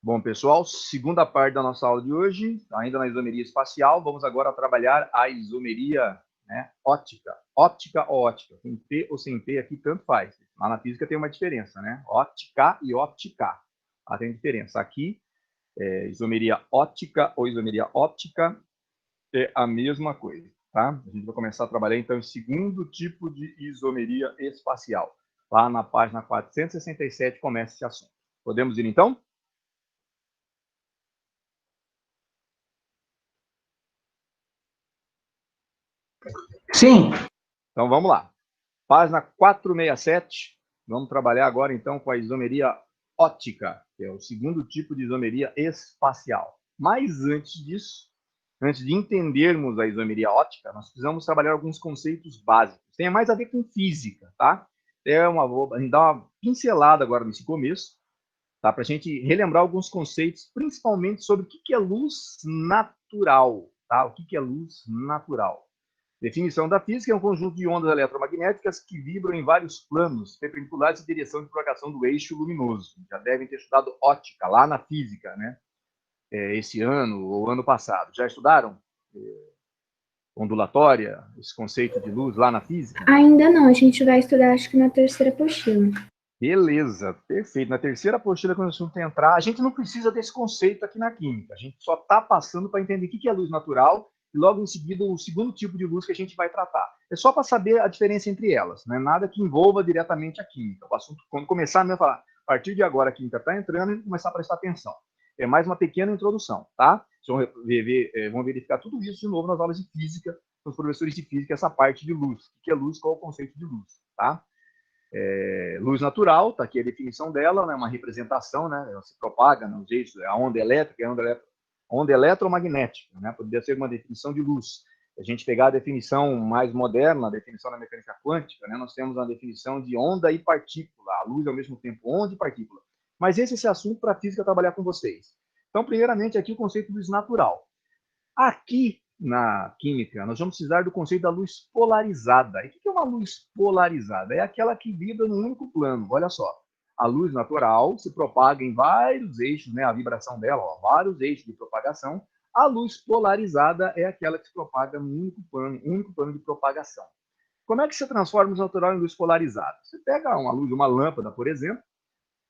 Bom, pessoal, segunda parte da nossa aula de hoje, ainda na isomeria espacial, vamos agora trabalhar a isomeria, né, óptica. Óptica ou ótica, com T ou sem T aqui, tanto faz. Lá na física tem uma diferença, né? Óptica e óptica. Lá tem diferença. Aqui, isomeria óptica ou isomeria óptica é a mesma coisa, tá? A gente vai começar a trabalhar, então, o segundo tipo de isomeria espacial. Lá na página 467 começa esse assunto. Podemos ir, então? Sim. Então, vamos lá. Página 467, vamos trabalhar agora, então, com a isomeria óptica, que é o segundo tipo de isomeria espacial. Mas, antes disso, antes de entendermos a isomeria óptica, nós precisamos trabalhar alguns conceitos básicos. Tem mais a ver com física, tá? A gente dá uma pincelada agora nesse começo, tá? Para a gente relembrar alguns conceitos, principalmente sobre o que é luz natural, tá? O que é luz natural? Definição da física é um conjunto de ondas eletromagnéticas que vibram em vários planos perpendiculares em direção de propagação do eixo luminoso. Já devem ter estudado óptica lá na física, né? Esse ano ou ano passado. Já estudaram ondulatória, esse conceito de luz lá na física? Ainda não, a gente vai estudar acho que na terceira apostila. Beleza, perfeito. Na terceira apostila, quando o assunto entrar, a gente não precisa desse conceito aqui na química. A gente só está passando para entender o que é luz natural e logo em seguida o segundo tipo de luz que a gente vai tratar. É só para saber a diferença entre elas, não é nada que envolva diretamente a química. O assunto, quando começar mesmo a falar, a partir de agora a química está entrando e começar a prestar atenção. É mais uma pequena introdução, tá? Vocês vão verificar tudo isso de novo nas aulas de física, com os professores de física, essa parte de luz. O que é luz, qual é o conceito de luz, tá? Luz natural, está aqui a definição dela, né, uma representação, né, ela se propaga nos eixos, a onda elétrica, onda eletromagnética, né, poderia ser uma definição de luz. A gente pegar a definição mais moderna, a definição da mecânica quântica, né, nós temos uma definição de onda e partícula, a luz ao mesmo tempo onda e partícula. Mas esse é assunto para a física trabalhar com vocês. Então, primeiramente, aqui o conceito de luz natural. Aqui na química, nós vamos precisar do conceito da luz polarizada. E o que é uma luz polarizada? É aquela que vibra num único plano. Olha só, a luz natural se propaga em vários eixos, né? A vibração dela, ó, vários eixos de propagação. A luz polarizada é aquela que se propaga num único plano de propagação. Como é que se transforma a luz natural em luz polarizada? Você pega uma luz, uma lâmpada, por exemplo,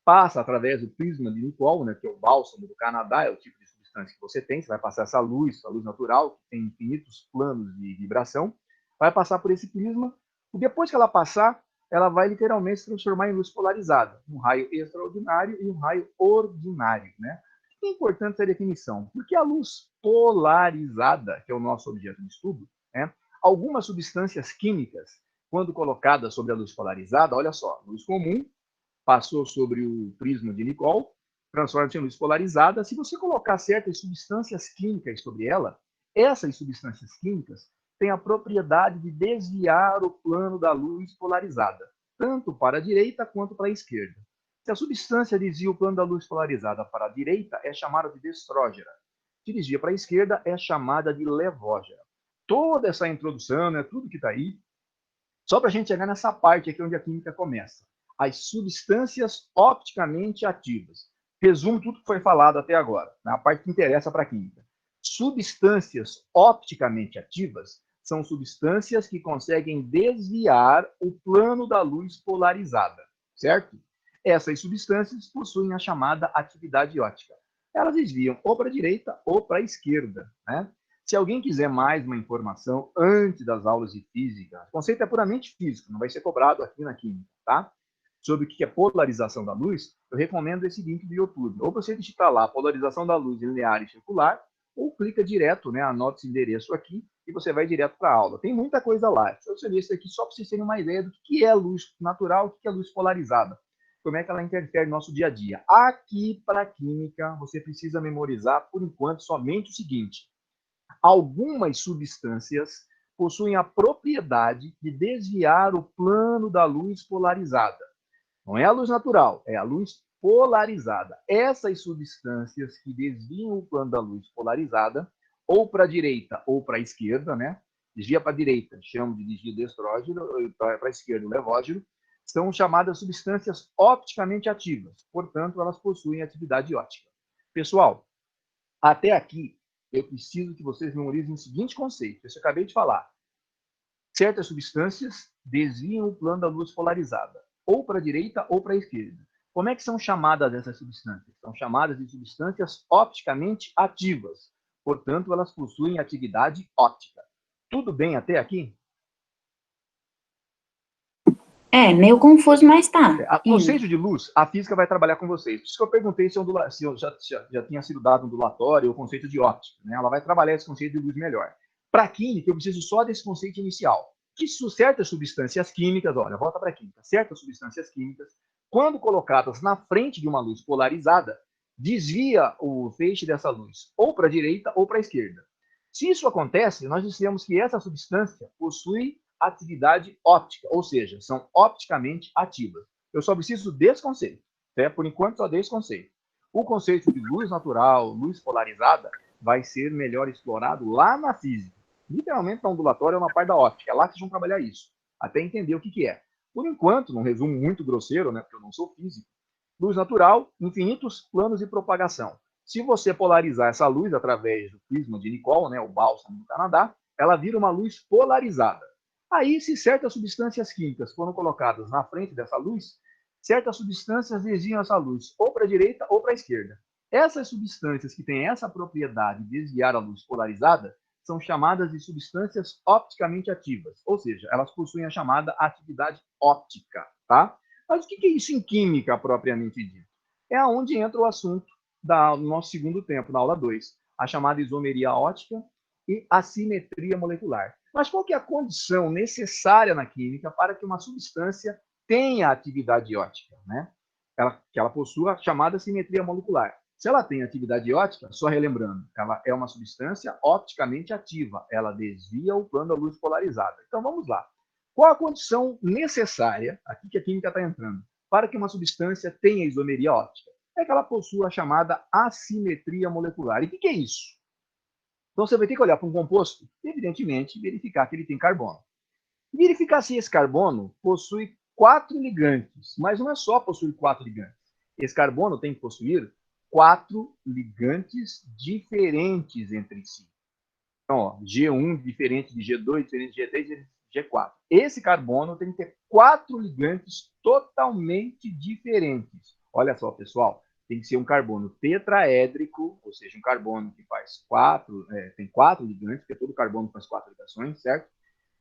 passa através do prisma de Nicol, né, que é o bálsamo do Canadá, é o tipo de substância que você tem, você vai passar essa luz, a luz natural, que tem infinitos planos de vibração, vai passar por esse prisma, e depois que ela passar, ela vai literalmente se transformar em luz polarizada, um raio extraordinário e um raio ordinário, né? É importante essa definição, porque a luz polarizada, que é o nosso objeto de estudo, né, algumas substâncias químicas, quando colocadas sobre a luz polarizada, olha só, luz comum, passou sobre o prisma de Nicol, transforma-se em luz polarizada. Se você colocar certas substâncias químicas sobre ela, essas substâncias químicas têm a propriedade de desviar o plano da luz polarizada, tanto para a direita quanto para a esquerda. Se a substância desvia o plano da luz polarizada para a direita, é chamada de destrógera. Se desvia para a esquerda, é chamada de levógera. Toda essa introdução, né, tudo que está aí, só para a gente chegar nessa parte aqui onde a química começa. As substâncias opticamente ativas. Resumo tudo que foi falado até agora, na parte que interessa para a química. Substâncias opticamente ativas são substâncias que conseguem desviar o plano da luz polarizada, certo? Essas substâncias possuem a chamada atividade óptica. Elas desviam ou para a direita ou para a esquerda, né? Se alguém quiser mais uma informação antes das aulas de física, o conceito é puramente físico, não vai ser cobrado aqui na química, tá? Sobre o que é polarização da luz, eu recomendo esse link do YouTube. Ou você digitar lá polarização da luz linear e circular, ou clica direto, né? Anota esse endereço aqui e você vai direto para a aula. Tem muita coisa lá. Se você ver isso aqui só para vocês terem uma ideia do que é luz natural, o que é luz polarizada. Como é que ela interfere no nosso dia a dia. Aqui, para a química, você precisa memorizar, por enquanto, somente o seguinte: algumas substâncias possuem a propriedade de desviar o plano da luz polarizada. Não é a luz natural, é a luz polarizada. Essas substâncias que desviam o plano da luz polarizada, ou para a direita ou para a esquerda, né? Desvia para a direita, chamo de desvio de estrógeno, para a esquerda, o levógeno, são chamadas substâncias opticamente ativas, portanto, elas possuem atividade óptica. Pessoal, até aqui, eu preciso que vocês memorizem o seguinte conceito. Isso eu acabei de falar. Certas substâncias desviam o plano da luz polarizada, ou para a direita ou para a esquerda. Como é que são chamadas essas substâncias? São chamadas de substâncias opticamente ativas. Portanto, elas possuem atividade óptica. Tudo bem até aqui? É, meio confuso, mas tá. O conceito de luz, a física vai trabalhar com vocês. Por isso que eu perguntei se eu já tinha sido dado ondulatório ou o conceito de óptica. Né? Ela vai trabalhar esse conceito de luz melhor. Para química, eu preciso só desse conceito inicial. Que certas substâncias químicas, olha, volta para a química, certas substâncias químicas, quando colocadas na frente de uma luz polarizada, desvia o feixe dessa luz ou para a direita ou para a esquerda. Se isso acontece, nós dizemos que essa substância possui atividade óptica, ou seja, são opticamente ativas. Eu só preciso desse conceito. Por enquanto, só desse conceito. O conceito de luz natural, luz polarizada, vai ser melhor explorado lá na física. Literalmente, na ondulatória é uma parte da óptica. É lá que vocês vão trabalhar isso, até entender o que é. Por enquanto, num resumo muito grosseiro, né, porque eu não sou físico, luz natural, infinitos planos de propagação. Se você polarizar essa luz através do prisma de Nicol, né, o bálsamo do Canadá, ela vira uma luz polarizada. Aí, se certas substâncias químicas foram colocadas na frente dessa luz, certas substâncias desviam essa luz ou para a direita ou para a esquerda. Essas substâncias que têm essa propriedade de desviar a luz polarizada são chamadas de substâncias opticamente ativas, ou seja, elas possuem a chamada atividade óptica, tá? Mas o que é isso em química propriamente dito? É onde entra o assunto do nosso segundo tempo, na aula 2, a chamada isomeria óptica e assimetria molecular. Mas qual que é a condição necessária na química para que uma substância tenha atividade óptica, né? Que ela possua a chamada simetria molecular. Se ela tem atividade óptica, só relembrando, ela é uma substância opticamente ativa, ela desvia o plano da luz polarizada. Então vamos lá. Qual a condição necessária, aqui que a química está entrando, para que uma substância tenha isomeria óptica? É que ela possua a chamada assimetria molecular. E o que é isso? Então, você vai ter que olhar para um composto e, evidentemente, verificar que ele tem carbono. Verificar se esse carbono possui 4 ligantes, mas não é só possuir 4 ligantes. Esse carbono tem que possuir 4 ligantes diferentes entre si. Então, ó, G1 diferente de G2, diferente de G3, diferente de G4. Esse carbono tem que ter 4 ligantes totalmente diferentes. Olha só, pessoal, tem que ser um carbono tetraédrico, ou seja, um carbono que faz tem 4 ligantes, porque todo carbono faz 4 ligações, certo?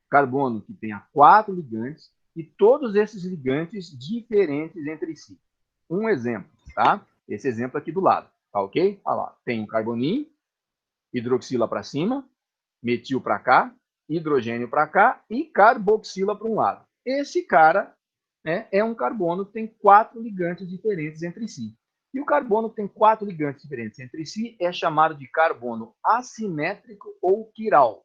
Carbono que tenha 4 ligantes e todos esses ligantes diferentes entre si. Um exemplo, tá? Esse exemplo aqui do lado, tá ok? Olha lá, tem um carboninho, hidroxila para cima, metil para cá, hidrogênio para cá e carboxila para um lado. Esse cara, né, é um carbono que tem 4 ligantes diferentes entre si. E o carbono que tem 4 ligantes diferentes entre si é chamado de carbono assimétrico ou quiral.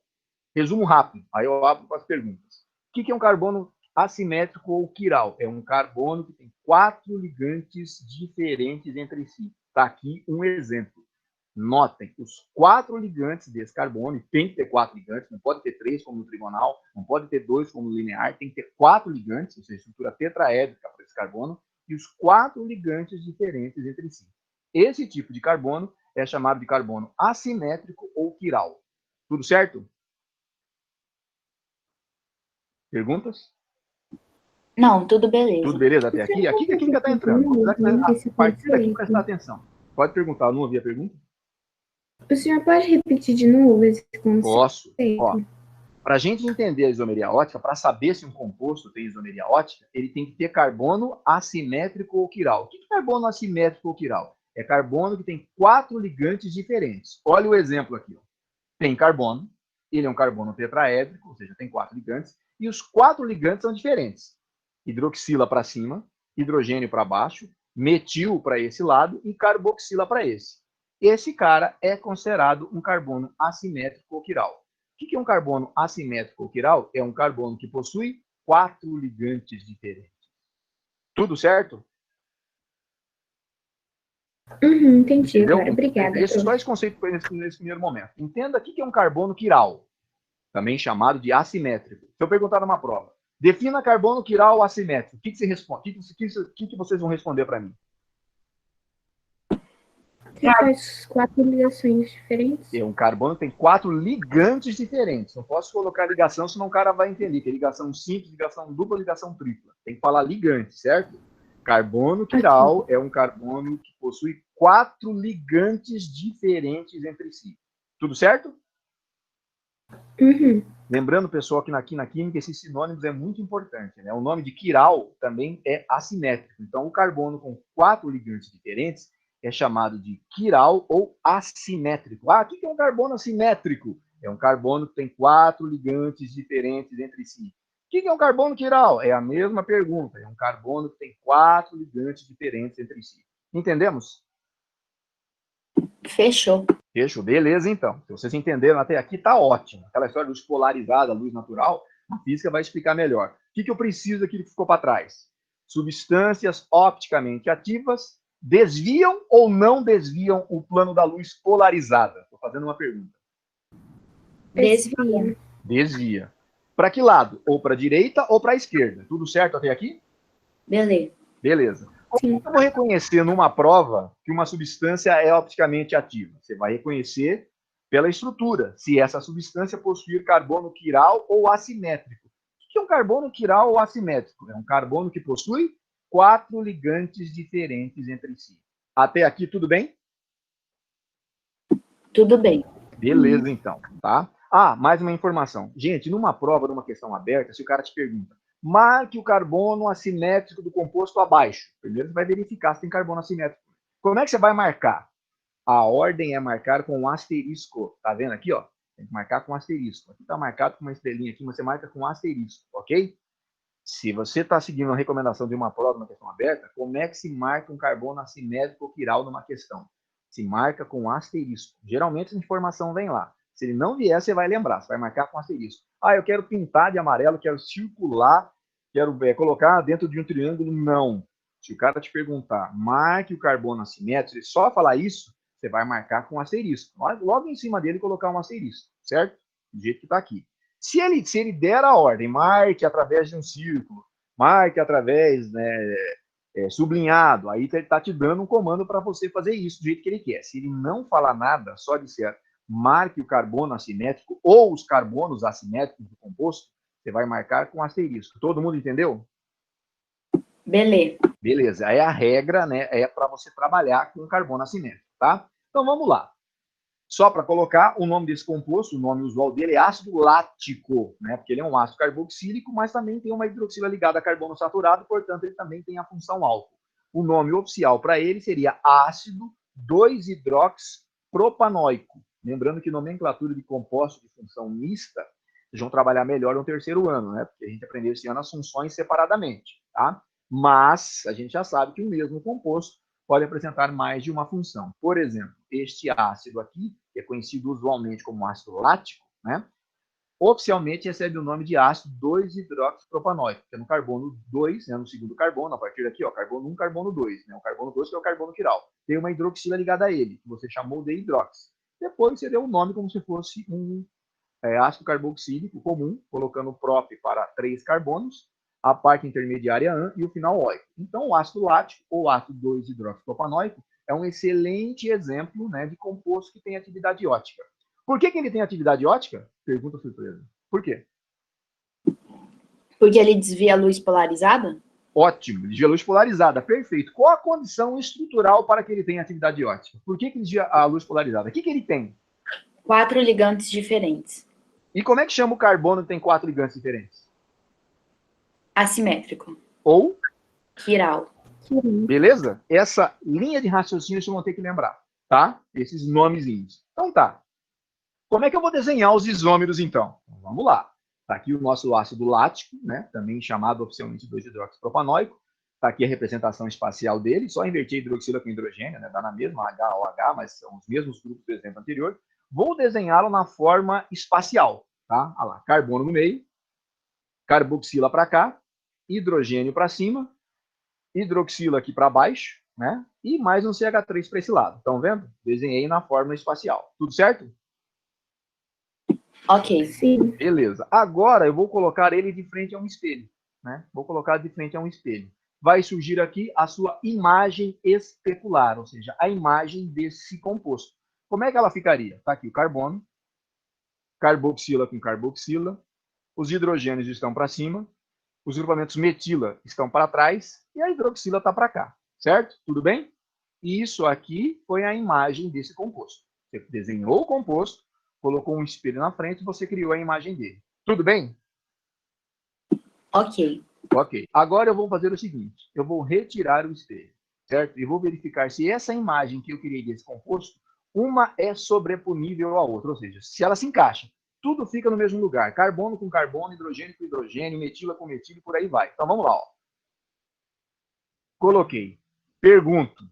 Resumo rápido, aí eu abro para as perguntas. O que é um carbono assimétrico ou quiral? É um carbono que tem 4 ligantes diferentes entre si. Está aqui um exemplo. Notem, os 4 ligantes desse carbono, tem que ter 4 ligantes, não pode ter 3 como no trigonal, não pode ter 2 como no linear, tem que ter 4 ligantes, ou seja, estrutura tetraédrica para esse carbono, e os 4 ligantes diferentes entre si. Esse tipo de carbono é chamado de carbono assimétrico ou quiral. Tudo certo? Perguntas? Não, tudo beleza. Tudo beleza até aqui? Aqui que a química está entrando. A partir daqui, prestar atenção. Pode perguntar, não ouvi a pergunta? O senhor pode repetir de novo esse conceito? Posso. Para a gente entender a isomeria óptica, para saber se um composto tem isomeria óptica, ele tem que ter carbono assimétrico ou quiral. O que é carbono assimétrico ou quiral? É carbono que tem 4 ligantes diferentes. Olha o exemplo aqui. Ó. Tem carbono, ele é um carbono tetraédrico, ou seja, tem 4 ligantes, e os 4 ligantes são diferentes. Hidroxila para cima, hidrogênio para baixo, metil para esse lado e carboxila para esse. Esse cara é considerado um carbono assimétrico ou quiral. O que é um carbono assimétrico ou quiral? É um carbono que possui 4 ligantes diferentes. Tudo certo? Entendi, entendeu? agora. Obrigada. Só esse conceito nesse primeiro momento. Entenda o que é um carbono quiral, também chamado de assimétrico. Se eu perguntar numa prova, defina carbono quiral assimétrico, o que você responde? O que vocês vão responder para mim? que faz 4 ligações diferentes? Um carbono tem 4 ligantes diferentes. Não posso colocar ligação, senão o cara vai entender que é ligação simples, ligação dupla, ligação tripla. Tem que falar ligante, certo? Carbono quiral é um carbono que possui 4 ligantes diferentes entre si. Tudo certo? Uhum. Lembrando, pessoal, que aqui na química esses sinônimos é muito importante, né? O nome de quiral também é assimétrico. Então, o carbono com 4 ligantes diferentes é chamado de quiral ou assimétrico. Ah, o que é um carbono assimétrico? É um carbono que tem 4 ligantes diferentes entre si. O que é um carbono quiral? É a mesma pergunta. É um carbono que tem 4 ligantes diferentes entre si. Entendemos? Fechou. Fechou, beleza então. Se vocês entenderam até aqui, tá ótimo. Aquela história de luz polarizada, luz natural, a física vai explicar melhor. O que eu preciso aqui que ficou para trás? Substâncias opticamente ativas desviam ou não desviam o plano da luz polarizada? Estou fazendo uma pergunta. Desvia. Desvia. Para que lado? Ou para a direita ou para a esquerda? Tudo certo até aqui? Beleza. Beleza. Como eu vou reconhecer numa prova que uma substância é opticamente ativa? Você vai reconhecer pela estrutura, se essa substância possuir carbono quiral ou assimétrico. O que é um carbono quiral ou assimétrico? É um carbono que possui 4 ligantes diferentes entre si. Até aqui, tudo bem? Tudo bem. Beleza, então, tá? Ah, mais uma informação. Gente, numa prova, numa questão aberta, se o cara te pergunta, marque o carbono assimétrico do composto abaixo. Primeiro você vai verificar se tem carbono assimétrico. Como é que você vai marcar? A ordem é marcar com um asterisco. Tá vendo aqui, ó? Tem que marcar com um asterisco. Aqui tá marcado com uma estrelinha aqui, mas você marca com um asterisco, ok? Se você está seguindo a recomendação de uma prova, uma questão aberta, como é que se marca um carbono assimétrico ou quiral numa questão? Se marca com um asterisco. Geralmente essa informação vem lá. Se ele não vier, você vai lembrar, você vai marcar com asterisco. Ah, eu quero pintar de amarelo, quero circular, quero colocar dentro de um triângulo. Não. Se o cara te perguntar, marque o carbono assimétrico, se só falar isso, você vai marcar com asterisco. Logo em cima dele, colocar um asterisco, certo? Do jeito que está aqui. Se ele der a ordem, marque através de um círculo, marque através, né, sublinhado, aí ele está te dando um comando para você fazer isso do jeito que ele quer. Se ele não falar nada, só disser marque o carbono assimétrico ou os carbonos assimétricos do composto, você vai marcar com asterisco. Todo mundo entendeu? Beleza. Beleza. Aí a regra, né, é para você trabalhar com carbono assimétrico, tá? Então vamos lá. Só para colocar o nome desse composto, o nome usual dele é ácido lático, né? Porque ele é um ácido carboxílico, mas também tem uma hidroxila ligada a carbono saturado, portanto, ele também tem a função álcool. O nome oficial para ele seria ácido 2-hidroxipropanoico. Lembrando que nomenclatura de compostos de função mista, vocês vão trabalhar melhor no terceiro ano, né? Porque a gente aprendeu esse ano as funções separadamente, tá? Mas a gente já sabe que o mesmo composto pode apresentar mais de uma função. Por exemplo, este ácido aqui, que é conhecido usualmente como ácido lático, né? Oficialmente recebe o nome de ácido 2-hidroxipropanoico, que é no carbono 2, né, no segundo carbono, a partir daqui, ó, carbono 1, carbono 2, né, o carbono 2 que é o carbono quiral. Tem uma hidroxila ligada a ele, que você chamou de hidrox. Depois você deu o nome como se fosse um ácido carboxílico comum, colocando o prop para 3 carbonos, a parte intermediária AN e o final OI. Então, o ácido lático, ou ácido 2-hidroxipropanoico, é um excelente exemplo, né, de composto que tem atividade ótica. Por que ele tem atividade ótica? Pergunta surpresa. Por quê? Porque ele desvia a luz polarizada? Ótimo, desvia a luz polarizada, perfeito. Qual a condição estrutural para que ele tenha atividade ótica? Por que ele desvia a luz polarizada? O que ele tem? 4 ligantes diferentes. E como é que chama o carbono que tem 4 ligantes diferentes? Assimétrico. Ou? Quiral. Beleza? Essa linha de raciocínio vocês vão ter que lembrar, tá? Esses nomezinhos. Então tá. Como é que eu vou desenhar os isômeros, então? Vamos lá. Está aqui o nosso ácido lático, né? Também chamado oficialmente 2-hidroxipropanoico. Está aqui a representação espacial dele. Só inverter hidroxila com hidrogênio, né? Dá na mesma HOH, mas são os mesmos grupos do exemplo anterior. Vou desenhá-lo na forma espacial, tá? Olha lá, carbono no meio, carboxila para cá, hidrogênio para cima, hidroxila aqui para baixo, né? E mais um CH3 para esse lado. Estão vendo? Desenhei na forma espacial. Tudo certo? Ok. Sim. Beleza. Agora eu vou colocar ele de frente a um espelho, né? Vou colocar de frente a um espelho. vai surgir aqui a sua imagem especular, ou seja, a imagem desse composto. Como é que ela ficaria? Está aqui o carbono, carboxila com carboxila, os hidrogênios estão para cima, os grupamentos metila estão para trás e a hidroxila está para cá, certo? Tudo bem? E isso aqui foi a imagem desse composto. Você desenhou o composto, colocou um espelho na frente e você criou a imagem dele. Tudo bem? Ok. Ok. Agora eu vou fazer o seguinte, eu vou retirar o espelho, certo? E vou verificar se essa imagem que eu criei desse composto, uma é sobreponível à outra, ou seja, se ela se encaixa. Tudo fica no mesmo lugar, carbono com carbono, hidrogênio com hidrogênio, metila com metila e por aí vai. Então vamos lá. Ó. Coloquei. Pergunto,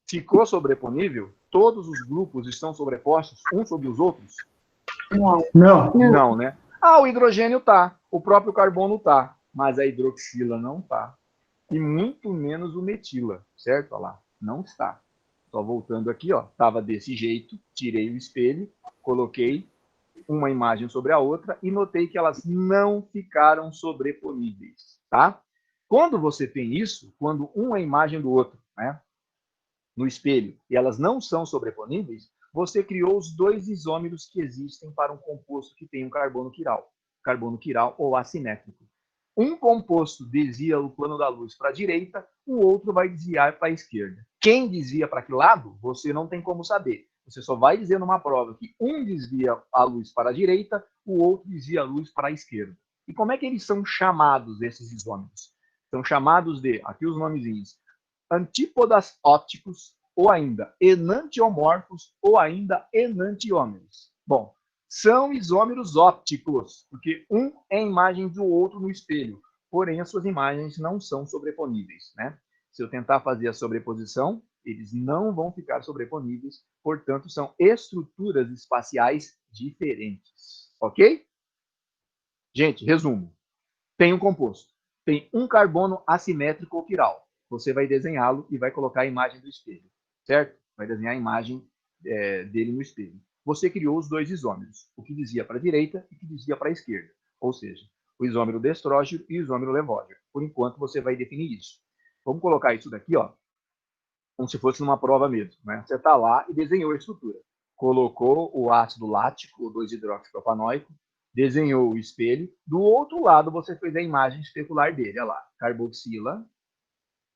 ficou sobreponível? Todos os grupos estão sobrepostos uns sobre os outros? Não. Não. Não, né? Ah, o hidrogênio tá, o próprio carbono tá, mas a hidroxila não tá. E muito menos o metila, certo? Olha lá, não está. Só voltando aqui, ó, estava desse jeito, tirei o espelho, coloquei uma imagem sobre a outra e notei que elas não ficaram sobreponíveis, tá? Quando você tem isso, quando um é a imagem do outro, né, no espelho, e elas não são sobreponíveis, você criou os dois isômeros que existem para um composto que tem um carbono quiral ou assimétrico. Um composto desvia o plano da luz para a direita, o outro vai desviar para a esquerda. Quem desvia para que lado, você não tem como saber. Você só vai dizer numa prova que um desvia a luz para a direita, o outro desvia a luz para a esquerda. E como é que eles são chamados, esses isômeros? São chamados de, aqui os nomezinhos, antípodas ópticos, ou ainda enantiomorfos, ou ainda enantiômeros. Bom, são isômeros ópticos, porque um é a imagem do outro no espelho, porém as suas imagens não são sobreponíveis, né? Se eu tentar fazer a sobreposição, eles não vão ficar sobreponíveis, portanto, são estruturas espaciais diferentes, ok? Gente, resumo. Tem um composto, tem um carbono assimétrico ou quiral. Você vai desenhá-lo e vai colocar a imagem do espelho, certo? Vai desenhar a imagem dele no espelho. Você criou os dois isômeros, o que dizia para a direita e o que dizia para a esquerda. Ou seja, o isômero destrógeno e o isômero levógeno. Por enquanto, você vai definir isso. Vamos colocar isso daqui, ó, como se fosse numa prova mesmo. Né? Você está lá e desenhou a estrutura. Colocou o ácido lático, o 2-hidroxipropanoico, desenhou o espelho. Do outro lado, você fez a imagem especular dele. Olha lá, carboxila,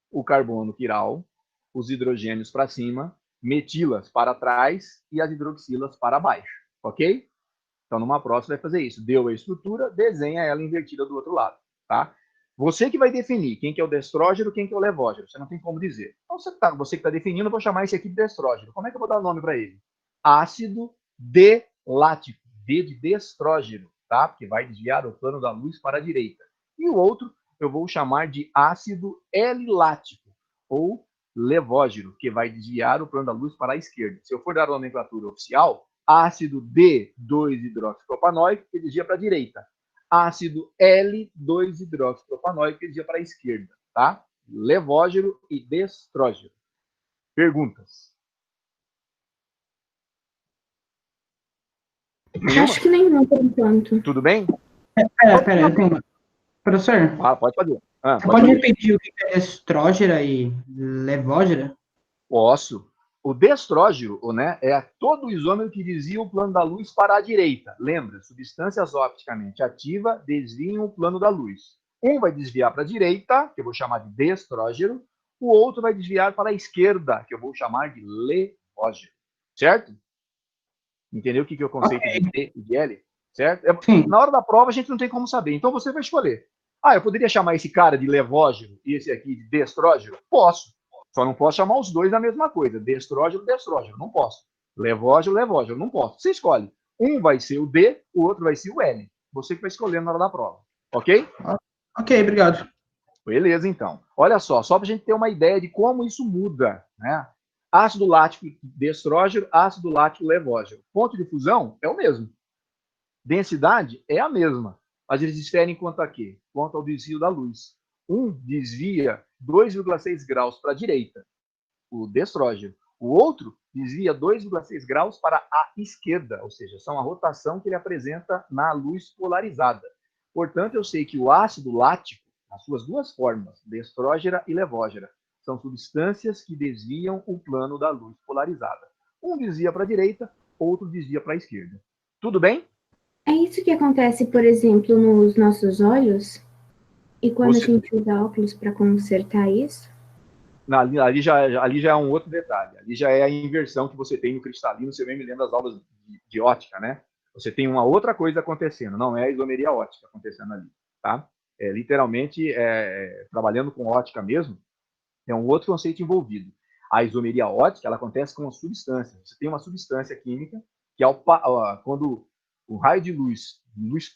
o carbono quiral, os hidrogênios para cima, metilas para trás e as hidroxilas para baixo, ok? Então, numa próxima, vai fazer isso. Deu a estrutura, desenha ela invertida do outro lado, tá? Você que vai definir quem que é o destrógeno, quem que é o levógeno. Você não tem como dizer. Então, você que está definindo, eu vou chamar esse aqui de destrógeno. Como é que eu vou dar o nome para ele? Ácido D-lático. D de destrógeno, tá? Porque vai desviar o plano da luz para a direita. E o outro eu vou chamar de ácido L-lático, ou levógeno, que vai desviar o plano da luz para a esquerda. Se eu for dar a nomenclatura oficial, ácido D2-hidroxipropanoico, que desvia para a direita. Ácido L2-hidroxipropanoico, que desvia para a esquerda, tá? Levógeno e destrógeno. Perguntas? Acho que nenhuma por enquanto. Tudo bem? Pera, eu tenho uma. Professor, Pode fazer. você pode repetir o que é estrógera e levógera? Posso. O destrógeno, né, é todo o isômero que desvia o plano da luz para a direita. Lembra? Substâncias opticamente ativas desviam o plano da luz. Um vai desviar para a direita, que eu vou chamar de destrógeno. O outro vai desviar para a esquerda, que eu vou chamar de levógeno. Certo? Entendeu o que é o conceito de D e de L? Certo? Na hora da prova, a gente não tem como saber. Então, você vai escolher. Ah, eu poderia chamar esse cara de levógeno e esse aqui de destrógeno? Posso. Só não posso chamar os dois da mesma coisa. Destrógeno, destrógeno. Não posso. Levógeno, levógeno. Não posso. Você escolhe. Um vai ser o D, o outro vai ser o L. Você que vai escolher na hora da prova. Ok? Ok, obrigado. Beleza, então. Olha só para a gente ter uma ideia de como isso muda, né? Ácido lático destrógeno, ácido lático levógeno. Ponto de fusão é o mesmo. Densidade é a mesma. Mas eles diferem quanto a quê? Quanto ao desvio da luz. Um desvia 2,6 graus para a direita, o destrógeno. O outro desvia 2,6 graus para a esquerda, ou seja, são a rotação que ele apresenta na luz polarizada. Portanto, eu sei que o ácido lático as suas duas formas, destrógera e levógera, são substâncias que desviam o plano da luz polarizada. Um desvia para a direita, outro desvia para a esquerda. Tudo bem? É isso que acontece, por exemplo, nos nossos olhos? E quando a gente usa óculos para consertar isso? Ali já é um outro detalhe. Ali já é a inversão que você tem no cristalino. Você bem me lembra das aulas de ótica, né? Você tem uma outra coisa acontecendo. Não é a isomeria ótica acontecendo ali, tá? Literalmente, trabalhando com ótica mesmo, é um outro conceito envolvido. A isomeria ótica, ela acontece com uma substância. Você tem uma substância química que, quando o raio de luz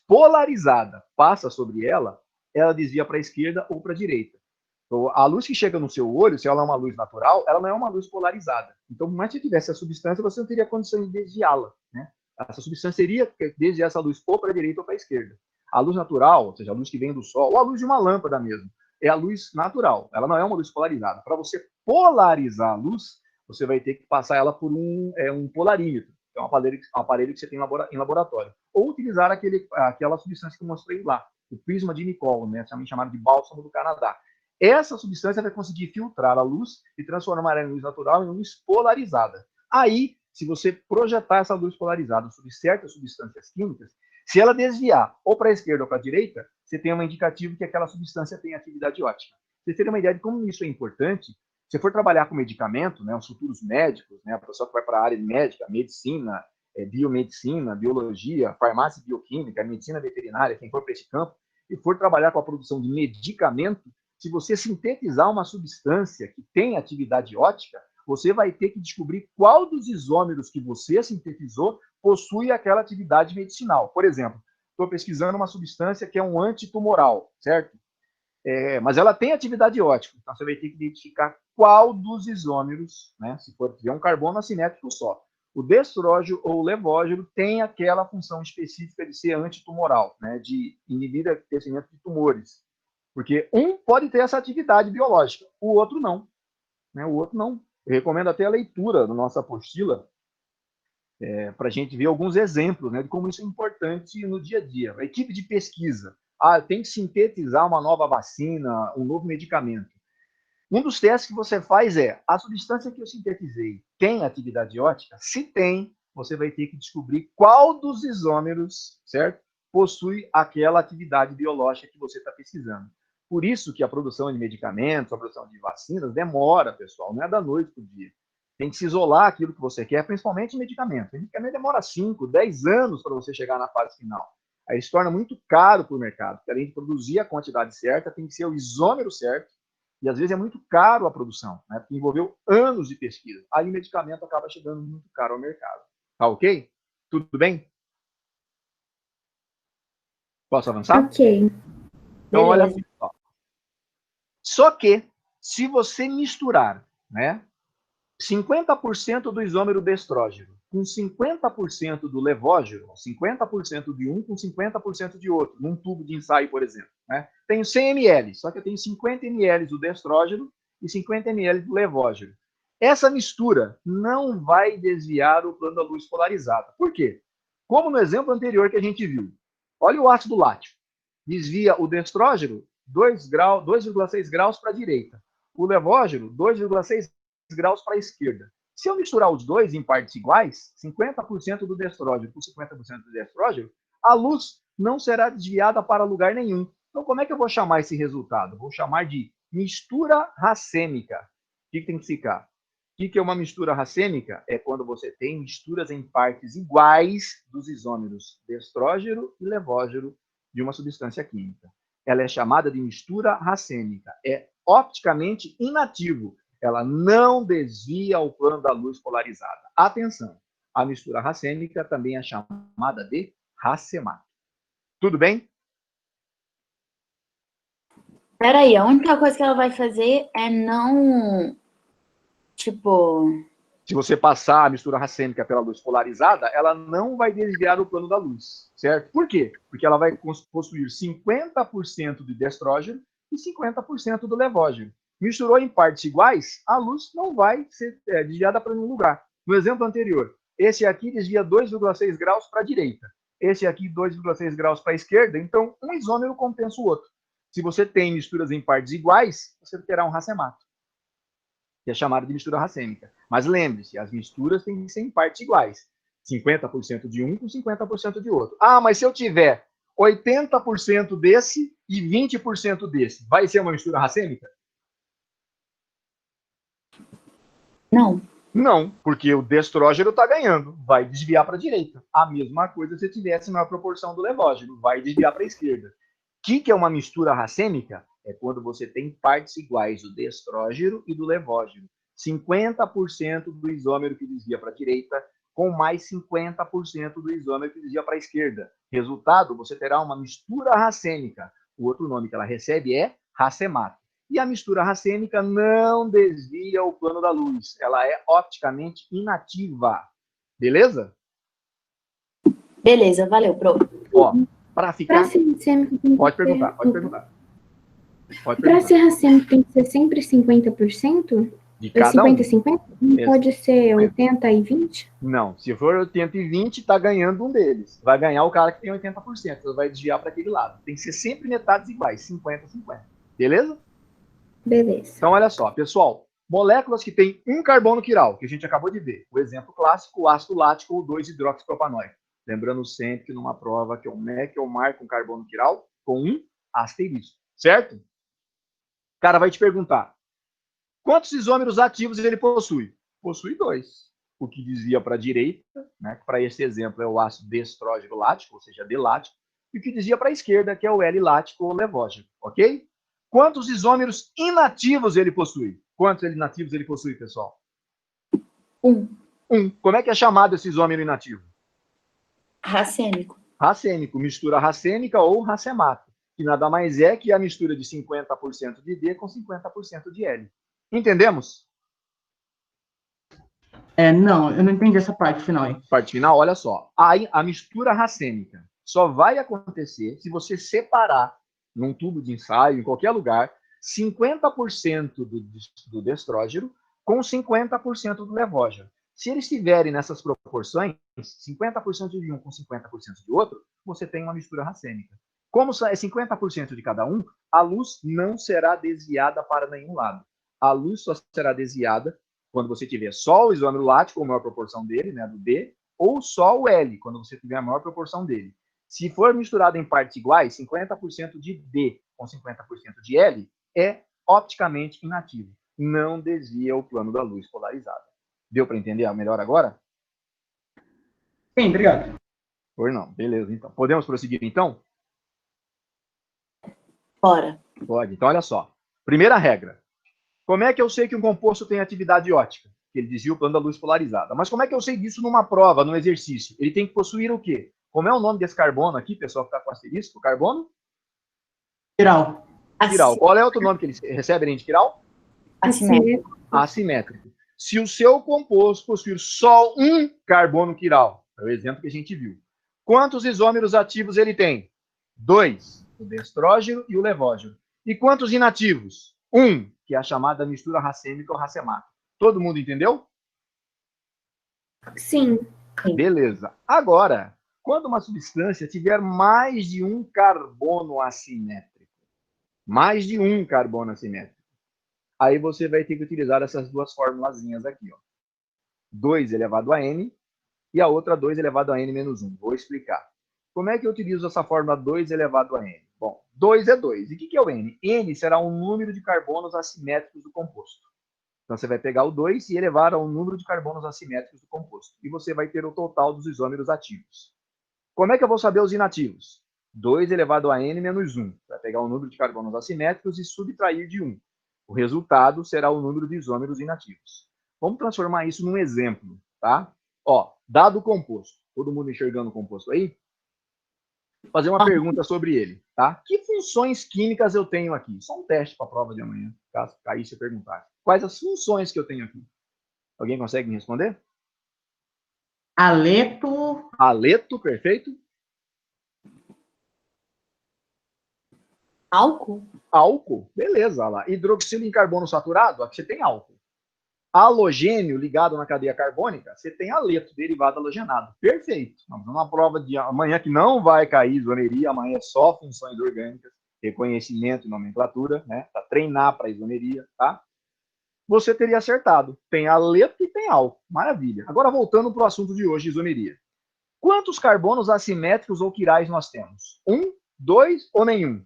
polarizada, passa sobre ela, ela desvia para a esquerda ou para a direita. Então, a luz que chega no seu olho, se ela é uma luz natural, ela não é uma luz polarizada. Então, por mais que tivesse a substância, você não teria condições de desviá-la, né? Essa substância iria desviar essa luz ou para a direita ou para a esquerda. A luz natural, ou seja, a luz que vem do sol, ou a luz de uma lâmpada mesmo, é a luz natural. Ela não é uma luz polarizada. Para você polarizar a luz, você vai ter que passar ela por um polarímetro, que é um aparelho que você tem em laboratório. Ou utilizar aquela substância que eu mostrei lá, o prisma de Nicoll, né, também chamado de bálsamo do Canadá. Essa substância vai conseguir filtrar a luz e transformar ela em luz natural em luz polarizada. Aí, se você projetar essa luz polarizada sobre certas substâncias químicas, se ela desviar ou para a esquerda ou para a direita, você tem um indicativo que aquela substância tem atividade ótica. Vocês terem uma ideia de como isso é importante, se for trabalhar com medicamento, né, os futuros médicos, né, a pessoa que vai para a área de médica, medicina, biomedicina, biologia, farmácia bioquímica, medicina veterinária, quem for para esse campo, e for trabalhar com a produção de medicamento, se você sintetizar uma substância que tem atividade ótica, você vai ter que descobrir qual dos isômeros que você sintetizou possui aquela atividade medicinal. Por exemplo, estou pesquisando uma substância que é um antitumoral, certo? Mas ela tem atividade ótica, então você vai ter que identificar qual dos isômeros, né? Se for tiver um carbono acinético só, o destrógeno ou o levógeno tem aquela função específica de ser antitumoral, né? De inibir o crescimento de tumores. Porque um pode ter essa atividade biológica, o outro não. Né? O outro não. Eu recomendo até a leitura da nossa apostila para a gente ver alguns exemplos, né, de como isso é importante no dia a dia. A equipe de pesquisa. Tem que sintetizar uma nova vacina, um novo medicamento. Um dos testes que você faz a substância que eu sintetizei tem atividade ótica? Se tem, você vai ter que descobrir qual dos isômeros, certo? Possui aquela atividade biológica que você está pesquisando. Por isso que a produção de medicamentos, a produção de vacinas demora, pessoal, não é da noite para o dia. Tem que se isolar aquilo que você quer, principalmente em medicamento. O medicamento demora 5, 10 anos para você chegar na fase final. Aí se torna muito caro para o mercado, porque além de produzir a quantidade certa, tem que ser o isômero certo, e às vezes é muito caro a produção, né? Porque envolveu anos de pesquisa. Aí o medicamento acaba chegando muito caro ao mercado. Tá ok? Tudo bem? Posso avançar? Ok. Então, olha Beleza. só. Só que, se você misturar, né, 50% do isômero destrógeno com 50% do levógeno, 50% de um com 50% de outro, num tubo de ensaio, por exemplo. Né? Tenho 100 ml, só que eu tenho 50 ml do destrógeno e 50 ml do levógeno. Essa mistura não vai desviar o plano da luz polarizada. Por quê? Como no exemplo anterior que a gente viu. Olha o ácido lático. Desvia o destrógeno 2,6 graus para a direita. O levógeno, 2,6 graus para a esquerda. Se eu misturar os dois em partes iguais, 50% do destrógeno com 50% do destrógeno, a luz não será desviada para lugar nenhum. Então, como é que eu vou chamar esse resultado? Vou chamar de mistura racêmica. O que tem que ficar? O que é uma mistura racêmica? É quando você tem misturas em partes iguais dos isômeros destrógeno e levógeno de uma substância química. Ela é chamada de mistura racêmica. É opticamente inativo. Ela não desvia o plano da luz polarizada. Atenção, a mistura racêmica também é chamada de racemato. Tudo bem? Peraí, a única coisa que ela vai fazer é não, tipo... Se você passar a mistura racêmica pela luz polarizada, ela não vai desviar o plano da luz, certo? Por quê? Porque ela vai possuir 50% de destrógeno e 50% do levógeno. Misturou em partes iguais, a luz não vai ser desviada para nenhum lugar. No exemplo anterior, esse aqui desvia 2,6 graus para a direita, esse aqui 2,6 graus para a esquerda, então um isômero compensa o outro. Se você tem misturas em partes iguais, você terá um racemato, que é chamado de mistura racêmica. Mas lembre-se, as misturas têm que ser em partes iguais. 50% de um com 50% de outro. Ah, mas se eu tiver 80% desse e 20% desse, vai ser uma mistura racêmica? Não. Não, porque o destrógeno está ganhando, vai desviar para a direita. A mesma coisa se tivesse maior proporção do levógeno, vai desviar para a esquerda. O que é uma mistura racêmica? É quando você tem partes iguais do destrógeno e do levógeno. 50% do isômero que desvia para a direita, com mais 50% do isômero que desvia para a esquerda. Resultado, você terá uma mistura racêmica. O outro nome que ela recebe é racemato. E a mistura racêmica não desvia o plano da luz. Ela é opticamente inativa. Beleza? Beleza, valeu, pro. Ó, para ficar... Para ser racêmico, tem que Pode ser... perguntar, pode perguntar. Para ser racêmico, tem que ser sempre 50%? De cada um. 50-50? Não pode ser 80 e 20? Não, se for 80 e 20, está ganhando um deles. Vai ganhar o cara que tem 80%. Então vai desviar para aquele lado. Tem que ser sempre metades iguais, 50-50. Beleza? Beleza. Então, olha só, pessoal. Moléculas que têm um carbono quiral, que a gente acabou de ver. O exemplo clássico, o ácido lático ou 2-hidroxipropanoico. Lembrando sempre que numa prova que é um MEC, eu marco um carbono quiral com um asterisco. Certo? O cara vai te perguntar, quantos isômeros ativos ele possui? Possui 2. O que desvia para a direita, né, para esse exemplo é o ácido destrógeno lático, ou seja, D-lático, e o que desvia para a esquerda, que é o L-lático ou levógeno, ok? Quantos isômeros inativos ele possui? Quantos inativos ele possui, pessoal? 1. Como é que é chamado esse isômero inativo? Racêmico. Racêmico, mistura racêmica ou racemato, que nada mais é que a mistura de 50% de D com 50% de L. Entendemos? Não, eu não entendi essa parte final aí. Parte final, olha só. A mistura racêmica só vai acontecer se você separar num tubo de ensaio, em qualquer lugar, 50% do destrógeno com 50% do levógeno. Se eles estiverem nessas proporções, 50% de um com 50% de outro, você tem uma mistura racêmica. Como é 50% de cada um, a luz não será desviada para nenhum lado. A luz só será desviada quando você tiver só o isômero lático, com a maior proporção dele, né, do D, ou só o L, quando você tiver a maior proporção dele. Se for misturado em partes iguais, 50% de D com 50% de L é opticamente inativo. Não desvia o plano da luz polarizada. Deu para entender melhor agora? Sim, obrigado. Ou não? Beleza, então. Podemos prosseguir, então? Bora. Pode. Então, olha só. Primeira regra. Como é que eu sei que um composto tem atividade ótica? Que ele desvia o plano da luz polarizada. Mas como é que eu sei disso numa prova, num exercício? Ele tem que possuir o quê? Como é o nome desse carbono aqui, pessoal, que está com asterisco? Carbono? Quiral. Quiral. Qual é outro nome que eles recebem de quiral? Assimétrico. Assimétrico. Se o seu composto possuir só um carbono quiral, é o exemplo que a gente viu, quantos isômeros ativos ele tem? 2, o destrógeno e o levógeno. E quantos inativos? 1, que é a chamada mistura racêmica ou racemato. Todo mundo entendeu? Sim. Beleza. Agora, quando uma substância tiver mais de um carbono assimétrico, aí você vai ter que utilizar essas duas formulazinhas aqui, ó. 2 elevado a n e a outra 2 elevado a n menos 1. Vou explicar. Como é que eu utilizo essa fórmula 2 elevado a n? Bom, 2 é 2. E o que é o n? N será um número de carbonos assimétricos do composto. Então, você vai pegar o 2 e elevar ao número de carbonos assimétricos do composto. E você vai ter o total dos isômeros ativos. Como é que eu vou saber os inativos? 2 elevado a n menos 1. Vai pegar o número de carbonos assimétricos e subtrair de 1. O resultado será o número de isômeros inativos. Vamos transformar isso num exemplo, tá? Ó, dado o composto. Todo mundo enxergando o composto aí? Vou fazer uma pergunta sobre ele, tá? Que funções químicas eu tenho aqui? Só um teste para a prova de amanhã, caso cair se perguntar. Quais as funções que eu tenho aqui? Alguém consegue me responder? Aleto. Aleto, perfeito. Álcool? Álcool, beleza, lá. Hidroxilo em carbono saturado, aqui você tem álcool. Halogênio ligado na cadeia carbônica, você tem aleto, derivado halogenado. Perfeito. Vamos numa prova de amanhã que não vai cair isomeria, amanhã é só funções orgânicas. reconhecimento e nomenclatura, né? Para treinar para isomeria, tá? Você teria acertado. Tem aleto e tem álcool. Maravilha. Agora, voltando para o assunto de hoje, isomeria. Quantos carbonos assimétricos ou quirais nós temos? 1, 2 ou nenhum?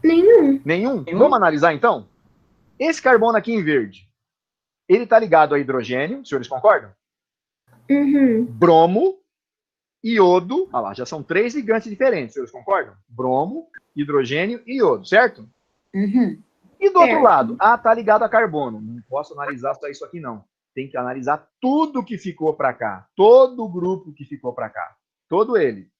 Nenhum. Nenhum? Vamos analisar, então? Esse carbono aqui em verde, ele está ligado a hidrogênio, os senhores concordam? Uhum. Bromo, iodo, olha lá, já são 3 ligantes diferentes, os senhores concordam? Bromo, hidrogênio e iodo, certo? Uhum. E do outro Certo. lado, tá ligado a carbono. Não posso analisar só isso aqui, não. Tem que analisar tudo que ficou para cá. Todo o grupo que ficou para cá. Todo ele.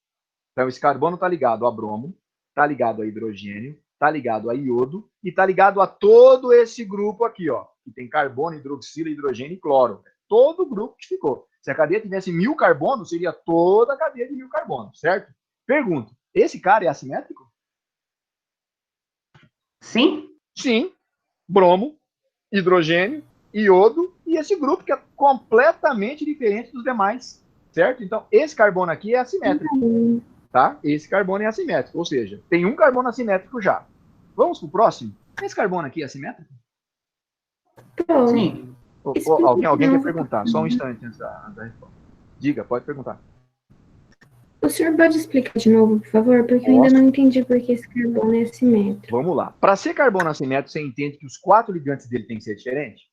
Então, esse carbono está ligado a bromo, está ligado a hidrogênio, está ligado a iodo e está ligado a todo esse grupo aqui, ó. Que tem carbono, hidroxila, hidrogênio e cloro. Todo o grupo que ficou. Se a cadeia tivesse 1000 carbonos, seria toda a cadeia de 1000 carbonos, certo? Pergunto, esse cara é assimétrico? Sim? Sim. Bromo, hidrogênio, iodo e esse grupo que é completamente diferente dos demais, certo? Então, esse carbono aqui é assimétrico, tá? Esse carbono é assimétrico, ou seja, tem um carbono assimétrico já. Vamos para o próximo? Esse carbono aqui é assimétrico? Pô, Sim. Alguém quer perguntar? Só um instante antes da resposta. Diga, pode perguntar. o senhor pode explicar de novo, por favor? Porque eu ainda não entendi por que esse carbono é assimétrico. Vamos lá. Para ser carbono assimétrico, você entende que os 4 ligantes dele têm que ser diferentes?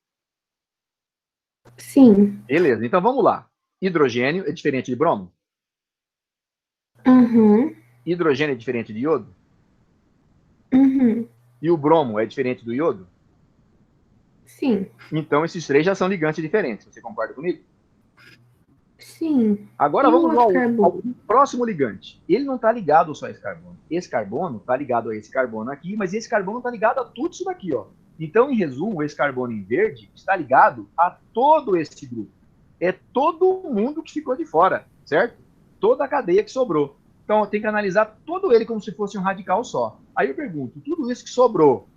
Sim. Beleza, então vamos lá. Hidrogênio é diferente de bromo? Uhum. Hidrogênio é diferente de iodo? Uhum. E o bromo é diferente do iodo? Sim. Então, esses 3 já são ligantes diferentes. Você concorda comigo? Sim. Agora E o vamos outro ao carbono? próximo ligante. Ele não está ligado só a esse carbono. Esse carbono está ligado a esse carbono aqui, mas esse carbono está ligado a tudo isso daqui, ó. Então, em resumo, esse carbono em verde está ligado a todo esse grupo. É todo mundo que ficou de fora, certo? Toda a cadeia que sobrou. Então, tem que analisar todo ele como se fosse um radical só. Aí eu pergunto, tudo isso que sobrou,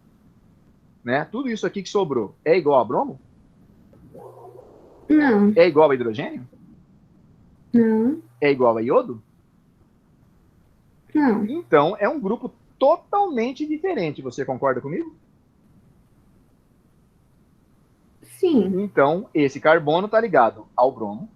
né? Tudo isso aqui que sobrou, é igual a bromo? Não. É igual a hidrogênio? Não. É igual a iodo? Não. Então, é um grupo totalmente diferente. Você concorda comigo? Sim. Então, esse carbono está ligado ao bromo,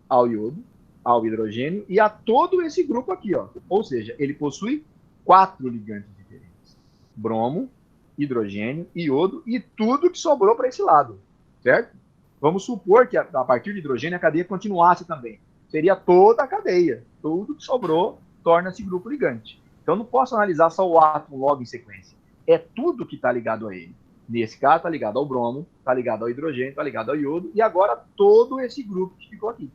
ao iodo, ao hidrogênio e a todo esse grupo aqui, ó. Ou seja, ele possui 4 ligantes diferentes. Bromo, hidrogênio, iodo e tudo que sobrou para esse lado, certo? Vamos supor que a partir de hidrogênio a cadeia continuasse também. Seria toda a cadeia. Tudo que sobrou torna-se grupo ligante. Então, não posso analisar só o átomo logo em sequência. É tudo que está ligado a ele. Nesse caso, está ligado ao bromo, está ligado ao hidrogênio, está ligado ao iodo, e agora todo esse grupo que ficou aqui.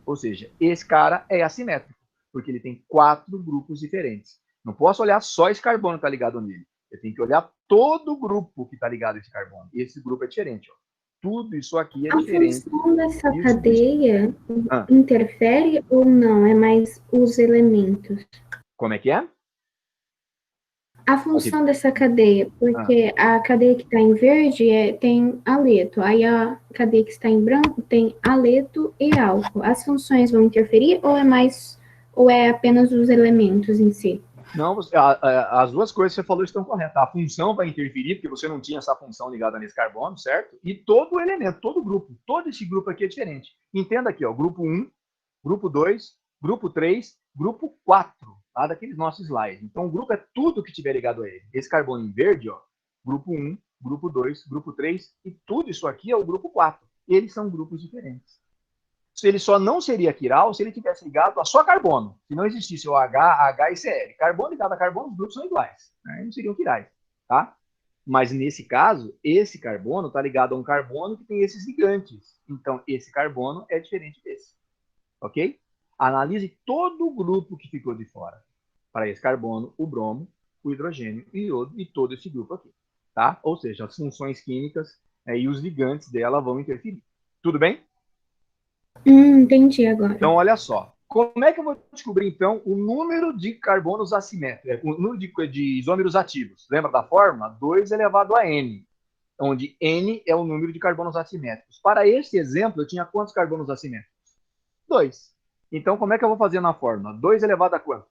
Ou seja, esse cara é assimétrico, porque ele tem 4 grupos diferentes. Não posso olhar só esse carbono que está ligado nele. Eu tenho que olhar todo o grupo que está ligado a esse carbono. E esse grupo é diferente. Ó. Tudo isso aqui é diferente. A função dessa Isso, cadeia interfere ou não? É mais os elementos? Como é que é? A função dessa cadeia, porque a cadeia que está em verde tem aleto, aí a cadeia que está em branco tem aleto e álcool. As funções vão interferir ou é apenas os elementos em si? Não, as duas coisas que você falou estão corretas. A função vai interferir, porque você não tinha essa função ligada nesse carbono, certo? E todo o elemento, todo o grupo, todo esse grupo aqui é diferente. Entenda aqui, ó, grupo 1, grupo 2, grupo 3, grupo 4, tá? Daqueles nossos slides. Então, o grupo é tudo que tiver ligado a ele. Esse carbono em verde, ó, grupo 1, grupo 2, grupo 3, e tudo isso aqui é o grupo 4. Eles são grupos diferentes. Ele só não seria quiral se ele tivesse ligado a só carbono. Se não existisse o H, H e Cl. Carbono ligado a carbono, os grupos são iguais. Né? Não seriam quirais. Tá? Mas nesse caso, esse carbono está ligado a um carbono que tem esses ligantes. Então, esse carbono é diferente desse. Ok? Analise todo o grupo que ficou de fora. Para esse carbono, o bromo, o hidrogênio, o iodo e todo esse grupo aqui. Tá? Ou seja, as funções químicas e os ligantes dela vão interferir. Tudo bem? Entendi agora. Então, olha só. Como é que eu vou descobrir, então, o número de carbonos assimétricos, o número de isômeros ativos? Lembra da fórmula? 2 elevado a N, onde N é o número de carbonos assimétricos. Para este exemplo, eu tinha quantos carbonos assimétricos? 2. Então, como é que eu vou fazer na fórmula? 2 elevado a quanto?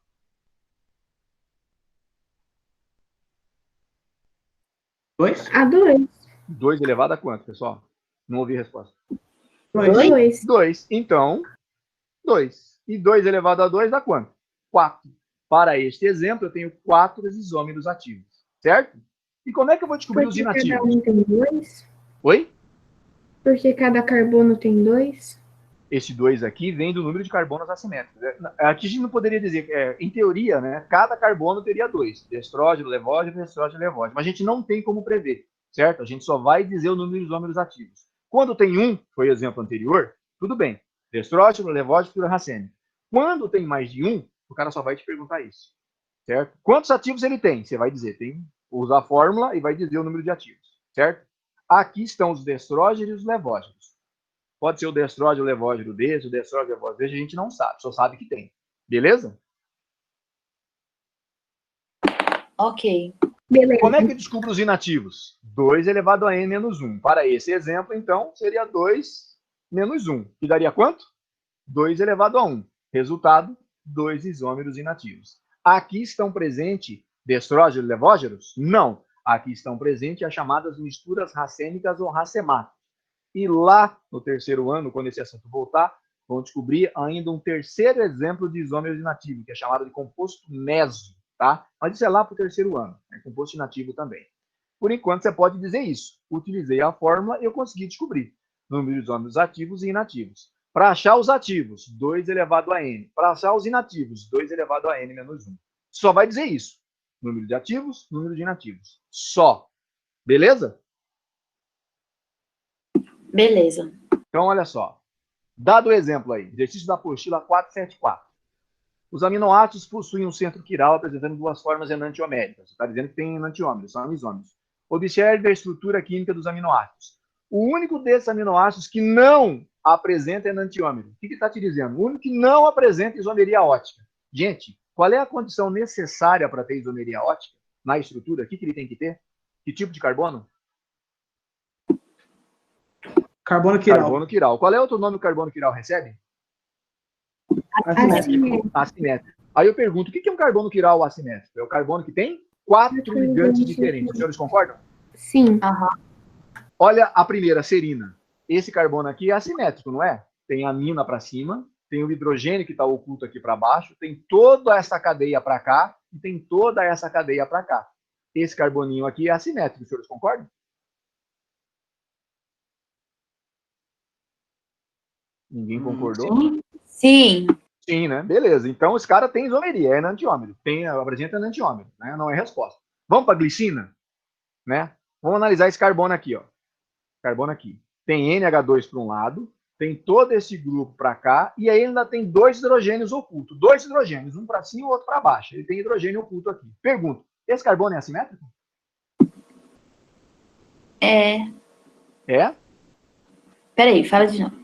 2? A 2. 2 elevado a quanto, pessoal? Não ouvi a resposta. 2. 2. Então, 2. E 2 elevado a 2 dá quanto? 4. Para este exemplo, eu tenho 4 isômeros ativos, certo? E como é que eu vou descobrir os Porque cada inativos? um tem 2? Oi? Porque cada carbono tem 2? Esse 2 aqui vem do número de carbonos assimétricos. Aqui a gente não poderia dizer, em teoria, né, cada carbono teria 2. Estrógeno, levógeno, estrógeno, levógeno. Mas a gente não tem como prever, certo? A gente só vai dizer o número de isômeros ativos. Quando tem um, foi o exemplo anterior, tudo bem. Estrógeno, levógeno, estrutura racêmica. Quando tem mais de um, o cara só vai te perguntar isso, certo? Quantos ativos ele tem? Você vai dizer, usa a fórmula e vai dizer o número de ativos, certo? Aqui estão os destrógenos e os levógenos. Pode ser o destrógeno, o levógeno desse, o destrógeno, o levógeno desse, a gente não sabe, só sabe que tem. Beleza? Ok. Beleza. Como é que eu descubro os inativos? 2 elevado a n menos 1. Para esse exemplo, então, seria 2 menos 1. Que daria quanto? 2 elevado a 1. Resultado, 2 isômeros inativos. Aqui estão presentes destrógenos e levógenos? Não. Aqui estão presentes as chamadas misturas racêmicas ou racemáticas. E lá no terceiro ano, quando esse assunto voltar, vão descobrir ainda um terceiro exemplo de isômero inativo, que é chamado de composto meso, tá? Mas isso é lá para o terceiro ano, é composto inativo também. Por enquanto, você pode dizer isso. Utilizei a fórmula e eu consegui descobrir número de isômeros ativos e inativos. Para achar os ativos, 2 elevado a n. Para achar os inativos, 2 elevado a n menos 1. Só vai dizer isso. Número de ativos, número de inativos. Só. Beleza? Beleza. Então, olha só. Dado o exemplo aí, exercício da apostila 474. Os aminoácidos possuem um centro quiral apresentando duas formas enantioméricas. Você está dizendo que tem enantiômeros, são isômeros. Observe a estrutura química dos aminoácidos. O único desses aminoácidos que não apresenta enantiômero. O que está te dizendo? O único que não apresenta isomeria ótica. Gente, qual é a condição necessária para ter isomeria ótica na estrutura? O que ele tem que ter? Que tipo de carbono? Carbono quiral. Carbono quiral. Qual é outro nome que o carbono quiral recebe? Assimétrico. Assimétrico. Aí eu pergunto, o que é um carbono quiral assimétrico? É o carbono que tem 4 ligantes diferentes. Os senhores concordam? Sim. Olha a primeira, serina. Esse carbono aqui é assimétrico, não é? Tem a amina para cima, tem o hidrogênio que está oculto aqui para baixo, tem toda essa cadeia para cá e tem toda essa cadeia para cá. Esse carboninho aqui é assimétrico, os senhores concordam? Ninguém concordou? Sim. Sim, né? Beleza. Então, esse cara tem isomeria, é enantiômero. Apresenta enantiômero, né? Não é resposta. Vamos para a glicina? Né? Vamos analisar esse carbono aqui, ó. Carbono aqui. Tem NH2 para um lado, tem todo esse grupo para cá, e aí ainda tem 2 hidrogênios ocultos. 2 hidrogênios, um para cima e o outro para baixo. Ele tem hidrogênio oculto aqui. Pergunto, esse carbono é assimétrico? É. É. Peraí, fala de novo.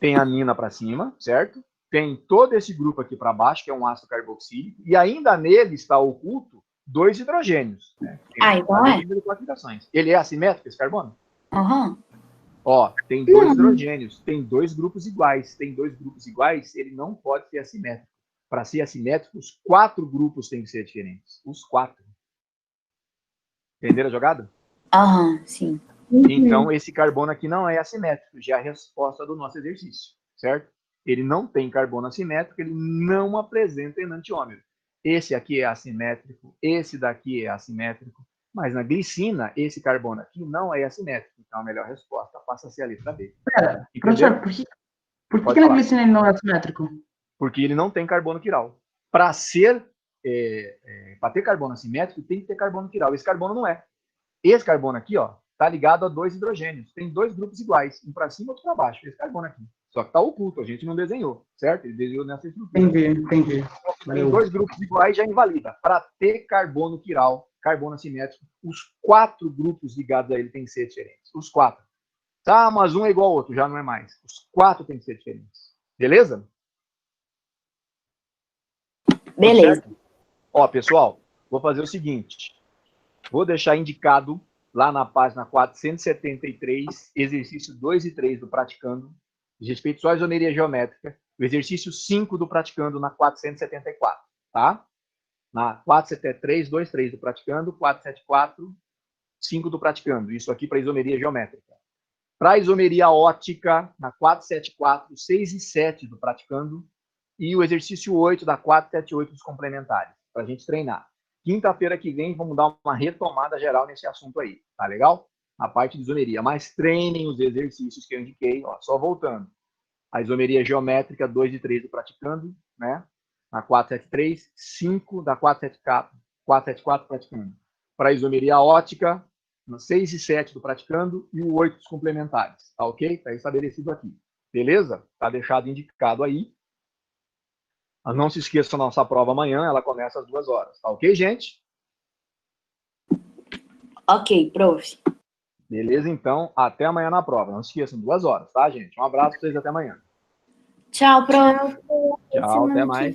Tem amina para cima, certo? Tem todo esse grupo aqui para baixo, que é um ácido carboxílico, e ainda nele está oculto 2 hidrogênios. Né? Então é. Ele é assimétrico, esse carbono? Aham. Ó, tem 2 hidrogênios, tem 2 grupos iguais. Tem 2 grupos iguais, ele não pode ser assimétrico. Para ser assimétrico, os 4 grupos têm que ser diferentes. Os 4. Entenderam a jogada? Aham, sim. Então, esse carbono aqui não é assimétrico, já é a resposta do nosso exercício, certo? Ele não tem carbono assimétrico, ele não apresenta enantiômero. Esse aqui é assimétrico, esse daqui é assimétrico, mas na glicina, esse carbono aqui não é assimétrico. Então, a melhor resposta passa a ser a letra B. Pera, professor, por que na glicina ele não é assimétrico? Porque ele não tem carbono quiral. Para ter carbono assimétrico, tem que ter carbono quiral. Esse carbono não é. Esse carbono aqui, ó, está ligado a 2 hidrogênios. Tem 2 grupos iguais, um para cima e outro para baixo. Esse carbono aqui. Só que está oculto, a gente não desenhou, certo? Ele desenhou nessa estrutura. Entendi. Tem 2 grupos iguais, já invalida. Para ter carbono quiral, carbono assimétrico, os 4 grupos ligados a ele têm que ser diferentes. Os 4. Tá, mas um é igual ao outro, já não é mais. Os 4 têm que ser diferentes. Beleza? Beleza. Ó, pessoal, vou fazer o seguinte. Vou deixar indicado lá na página 473, exercício 2 e 3 do Praticando, de respeito só à isomeria geométrica, o exercício 5 do Praticando na 474, tá? Na 473, 2, 3 do Praticando, 474, 5 do praticando. Isso aqui para isomeria geométrica. Para isomeria ótica, na 474, 6 e 7 do praticando. E o exercício 8 da 478 dos complementares, para a gente treinar. Quinta-feira que vem, vamos dar uma retomada geral nesse assunto aí, tá legal? A parte de isomeria. Mas treinem os exercícios que eu indiquei, ó, só voltando. A isomeria geométrica, 2 e 3 do praticando, né? Na 473, 5 da 474 praticando. Para a isomeria ótica, no 6 e 7 do praticando e o 8 dos complementares, tá ok? Está estabelecido aqui. Beleza? Tá deixado indicado aí. Mas não se esqueça da nossa prova amanhã, ela começa às 2 horas, tá ok, gente? Ok, prof. Beleza, então, até amanhã na prova. Não se esqueçam, 2 horas, tá, gente? Um abraço para vocês, até amanhã. Tchau, prof. Tchau, até mais.